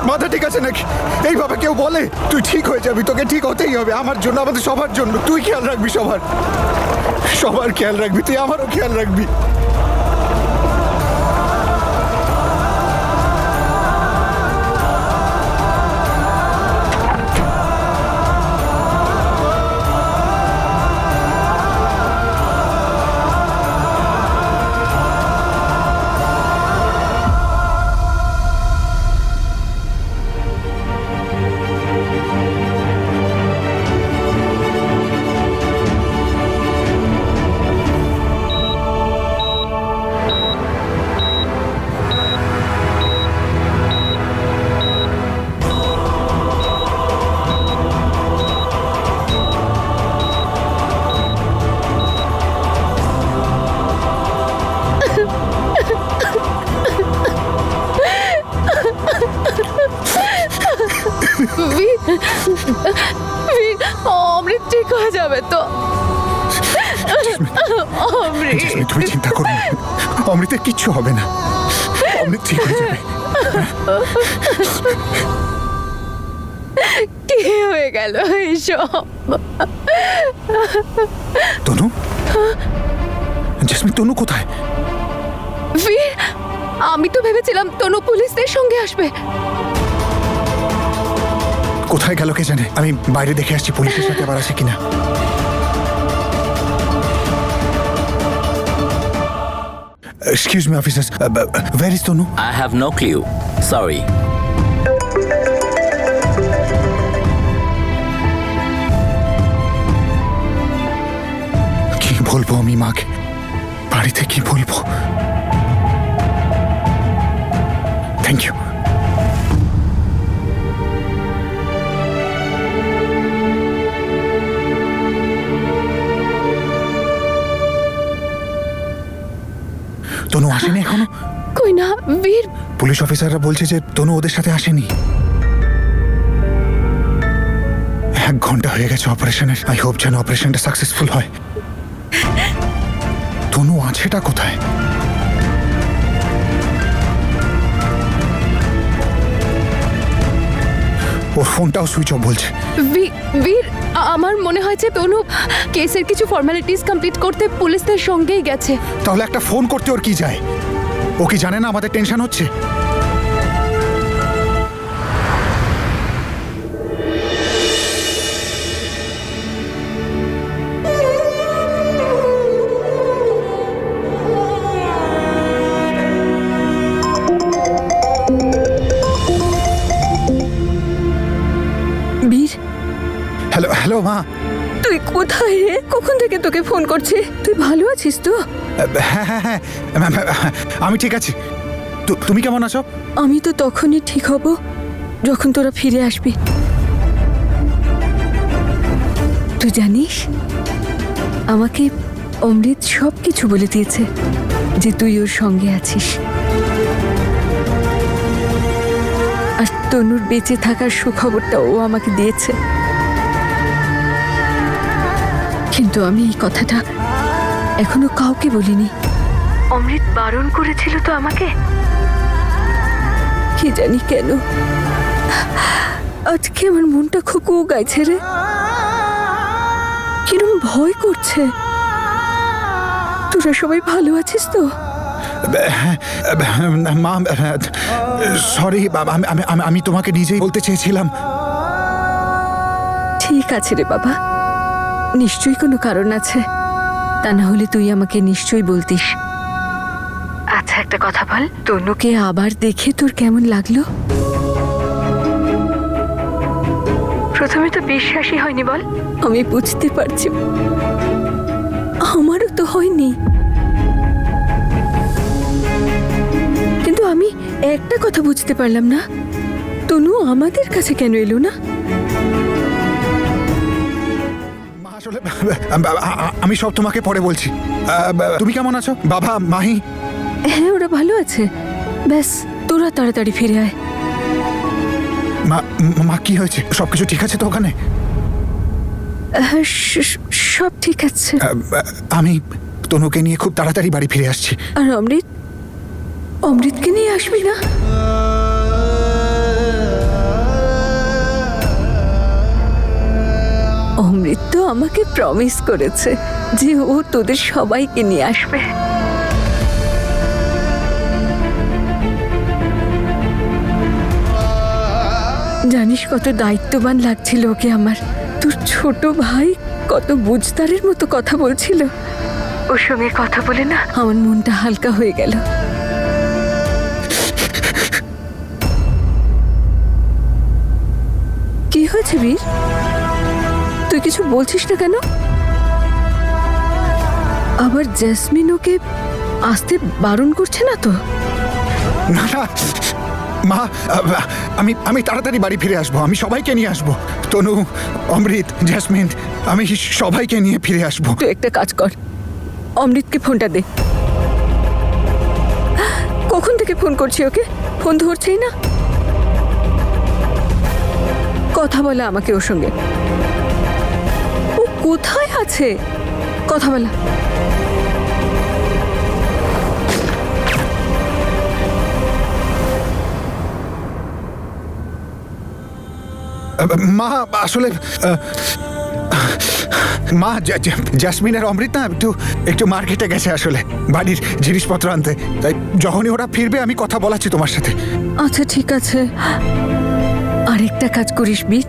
তোর মাথা ঠিক আছে নাকি? এইভাবে কেউ বলে তুই ঠিক হয়ে যাবি? তোকে ঠিক হতেই হবে, আমার জন্য, আমাদের সবার জন্য। তুই খেয়াল রাখবি, সবার খেয়াল রাখবি, তুই আমারও খেয়াল রাখবি। অমৃত ঠিক হয়ে যাবে তো? অমৃত, তুমি চিন্তা করো না, অমৃতের কিচ্ছু হবে না, অমৃত ঠিক হয়ে যাবে। কি হয়ে গেল এইসব? তনু, জেসমিন, তনু কোথায়? বীর, আমি তো ভেবেছিলাম তনু পুলিশদের সঙ্গে আসবে। কোথায় গেল কে জানে। আমি বাইরে দেখে আসছি পুলিশের সাথে আবার আছে কিনা। Excuse me, officers. Where is Tonu? I have no clue. Sorry. কি বলবো আমি মাকে? বাড়িতে কি বলবো? Thank you. তনু আসেনি এখনো? কই না বীর। পুলিশ অফিসাররা বলছে যে তনু ওদের সাথে আসেনি। 1 ঘন্টা হয়ে গেছে অপারেশনের। আই হোপ যেন অপারেশনটা সাকসেসফুল হয়। তনু আছেটা কোথায়? ওর ফোনটাও সুইচ অফ বলছে। বীর, আমার মনে হয়েছে তনু কেসের কিছু ফর্মালিটিস কমপ্লিট করতে পুলিশদের সঙ্গেই গেছে। তাহলে একটা ফোন করতে ওর কি যায়? ও কি জানে না আমাদের টেনশন হচ্ছে? বীর, হ্যালো হ্যালো মা। তুই কোথায় রে? কখন থেকে তোকে ফোন করছি। তুই ভালো আছিস তো? হ্যাঁ হ্যাঁ হ্যাঁ, আমি ঠিক আছি। তুমি কেমন আছো? আমি তো তখনই ঠিক হব যখন তোরা ফিরে আসবি। তুই জানিস আমাকে অমৃত সব কিছু বলে দিয়েছে, যে তুই ওর সঙ্গে আছিস। আর তনুর বেঁচে থাকার সুখবরটা ও আমাকে দিয়েছে। কিন্তু আমি এই কথাটা এখনো কাউকে বলিনি। অমৃত বারণ করেছিল তো আমাকে। কি জানি কেন আজকে আমার মনটা খুব গাইছে রে। কিরম ভয় করছে। তোরা সবাই ভালো আছিস তো? মা, সরি বাবা, আমি তোমাকে নিজেই বলতে চেয়েছিলাম। ঠিক আছে রে বাবা, নিশ্চয়ই কোনো কারণ আছে, তা না হলে তুই আমাকে নিশ্চয়ই বলতিস। আচ্ছা একটা কথা বল, তনুকে আবার দেখে তোর কেমন লাগলো? প্রথমে তো বিশ্বাসই হয়নি বল। আমি বুঝতে পারছি, আমারও তো হয়নি। কিন্তু আমি একটা কথা বুঝতে পারলাম না, তনু আমাদের কাছে কেন এলো না? আসলে আমি সব তোমাকে পরে বলছি। তুমি কেমন আছো? বাবা, মাহি? হ্যাঁ, ওরা ভালো আছে। ব্যাস তোরা তাড়াতাড়ি ফিরে আয়। মা কি হয়েছে? সবকিছু ঠিক আছে তো ওখানে? সব ঠিক আছে। আমি তনুকে নিয়ে খুব তাড়াতাড়ি বাড়ি ফিরে আসছি। আর অমৃতকে নিয়ে আসবি না? অমৃত তো আমাকে প্রমিস করেছে যে ও তোদের সবাইকে নিয়ে আসবে। জানিস কত দায়িত্ববান লাগছিল ওকে আমার। তোর ছোট ভাই কত বুঝদারের মতো কথা বলছিল। ওর সঙ্গে কথা বলে না আমার মনটা হালকা হয়ে গেল। কি হয়েছে বীর? তুই কিছু বলছিস না কেন? আবার জেসমিন ওকে আসতে বারণ করছে না তো? না না মা, আমি আমি তাড়াতাড়ি বাড়ি ফিরে আসবো। আমি সবাইকে নিয়ে আসবো, তনু, অমৃত, জেসমিন, আমি সবাইকে নিয়ে ফিরে আসবো। তুই একটা কাজ কর, অমৃতকে ফোনটা দে। কখন থেকে ফোন করছি ওকে, ফোন ধরছেই না। কথা বলা আমাকে ওর সঙ্গে। ও কোথায় আছে? কথা বলা। মা আসলে মা, জেসমিন আর অমৃত না একটু মার্কেটে গেছে আসলে বাড়ির জিনিসপত্র আনতে। তাই যখনই ওরা ফিরবে আমি কথা বলাচ্ছি তোমার সাথে। আচ্ছা ঠিক আছে। আরেকটা কাজ করিস বীর,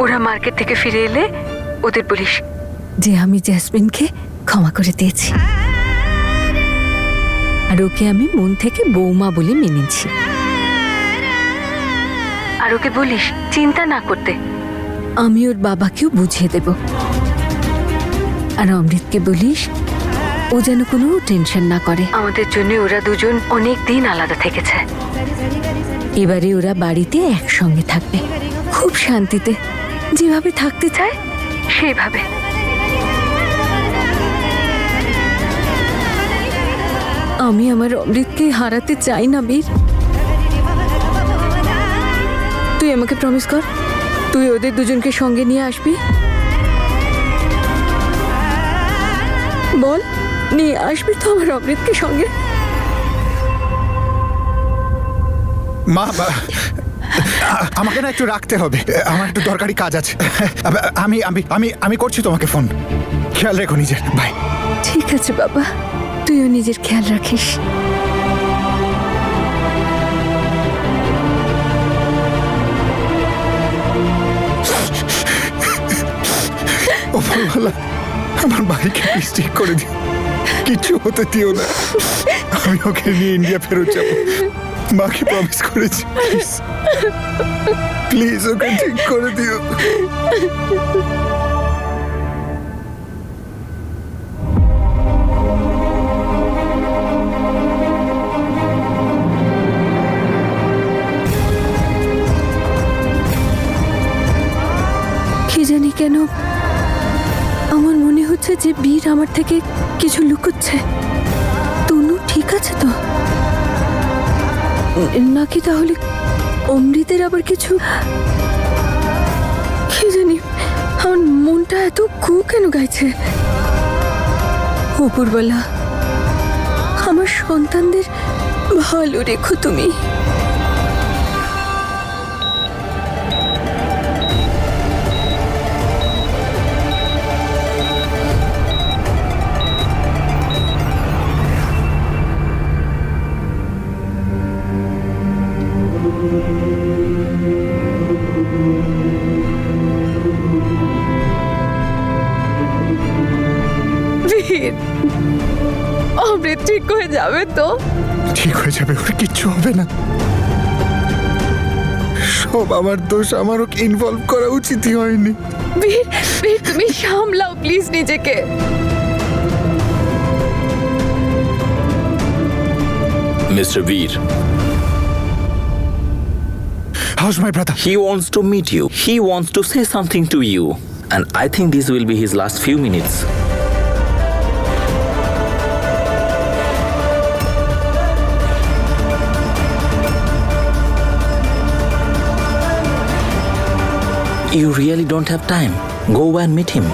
ওরা মার্কেট থেকে ফিরে এলে ওদের বলিস যে আমি জেসমিনকে ক্ষমা করে দিয়েছি আর ওকে আমি মন থেকে বৌমা বলে মেনেছি। আর ওকে বলিস চিন্তা না করতে, আমি ওর বাবাকেও বুঝিয়ে দেব। আর অমৃতকে বলিস ও যেন কোনো টেনশন না করে। আমাদের জন্য ওরা দুজন অনেক দিন আলাদা থেকেছে, এবারে ওরা বাড়িতে একসঙ্গে থাকবে, খুব শান্তিতে, যেভাবে থাকতে চায় সেইভাবে। আমি আমার অমৃতকে হারাতে চাই না বীর। তুই আমাকে প্রমিস কর, তুই ওদের দুজনকে সঙ্গে নিয়ে আসবি। বল, নিয়ে আসবি তো আমার অমৃতকে সঙ্গে? মা, আমাকে না একটু রাখতে হবে, আমার একটু দরকারি কাজ আছে। আমি আমি আমি আমি করছি তোমাকে ফোন। খেয়াল রেখো নিজের। বাই। ঠিক আছে বাবা, তুইও নিজের খেয়াল রাখিস। ওপরওয়ালা আমার ভাইকে প্লিজ ঠিক করে দিও, কিছু হতে দিও না। আমি ওকে নিয়ে ইন্ডিয়া ফেরত যাবো, মাকে প্রমিস করেছি। প্লিজ ওকে ঠিক করে দিও। কি জানি কেন আমার মনে হচ্ছে যে বীর আমার থেকে কিছু লুকোচ্ছে। তনু ঠিক আছে তো নাকি তাহলে অমৃতের আবার কিছু? কি জানি আমার মনটা এত কু কেন গাইছে। উপরওয়ালা আমার সন্তানদের ভালো রেখো তুমি। অমৃত ঠিক হয়ে যাবে তো? ঠিক হয়ে যাবে, ওর কিচ্ছু হবে না। সব আমার দোষ, আমার ওকে ইনভলভ করা উচিতই হয়নি। বীর, বীর তুমি সামলাও প্লিজ নিজেকে। Mr. Veer, How's my brother? he wants to meet you. He wants to say something to you. And I think this will be his last few minutes. You really don't have time. Go and meet him.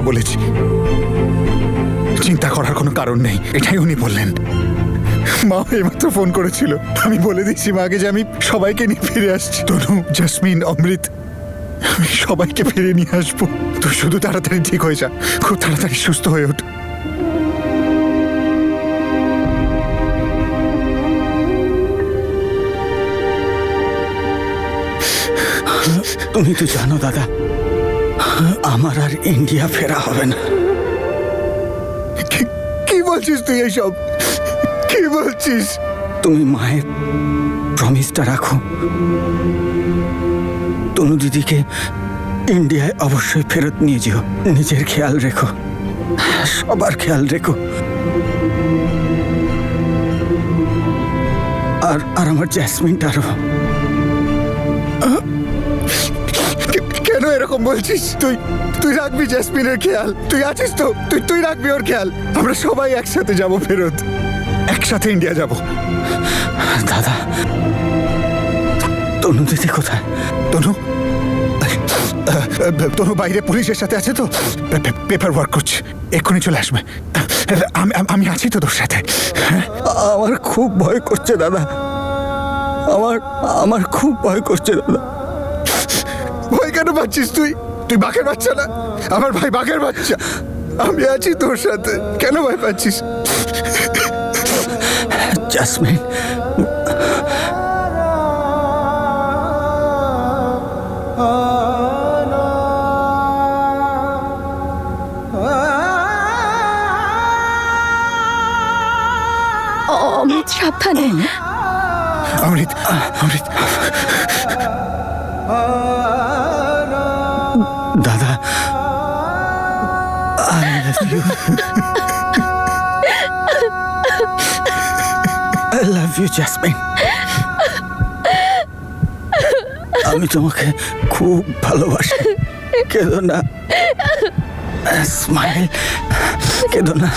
বলেছি। চিন্তা করার কোনো কারণ নেই, এটাই উনি বললেন। মা এইমাত্র ফোন করেছিল, আমি বলে দিচ্ছি মাকে যে আমি সবাইকে নিয়ে ফিরে আসছি। তনু, জাসমিন, অমৃত, আমি সবাইকে ফিরে নিয়ে আসবো। তুই শুধু তাড়াতাড়ি ঠিক হয়ে যা, খুব তাড়াতাড়ি সুস্থ হয়ে ওঠ। তুমি তো জানো দাদা, আমার আর ইন্ডিয়া ফেরা হবে না। কি বলছিস তুই এইসব? কি বলছিস? তুমি মায়ের প্রমিসটা রাখো। তনু দিদিকে ইন্ডিয়ায় অবশ্যই ফেরত নিয়ে যেও। নিজের খেয়াল রেখো, সবার খেয়াল রেখো। আর আর আমার জ্যাসমিনটারও। কেন এরকম বলছিস? তুই রাখবি জ্যাসমিনের খেয়াল? তুই আছিস তো? তুই রাখবি ওর খেয়াল। আমরা সবাই একসাথে যাব ফেরত, একসাথে ইন্ডিয়া যাব। দাদা, তনু দিদি কোথায়? তনু তনু বাইরে পুলিশের সাথে আছে তো, পেপার ওয়ার্ক করছে, এক্ষুনি চলে আসবে। আমি আছি তো তোর সাথে। আমার খুব ভয় করছে দাদা, আমার খুব ভয় করছে দাদা। ভয় কেন পাচ্ছিস তুই? তুই বাঘের বাচ্চা না? আমার ভাই বাঘের বাচ্চা। আমি আছি তোর সাথে, কেন ভয় পাচ্ছিস? জাসমিন, অমৃত, সাবধানে। অমৃত, অমৃত, দাদা, I love you. I love you, jasmine. আমি তোমাকে খুব ভালোবাসি। কেঁদো না, স্মাইল, কেঁদো না।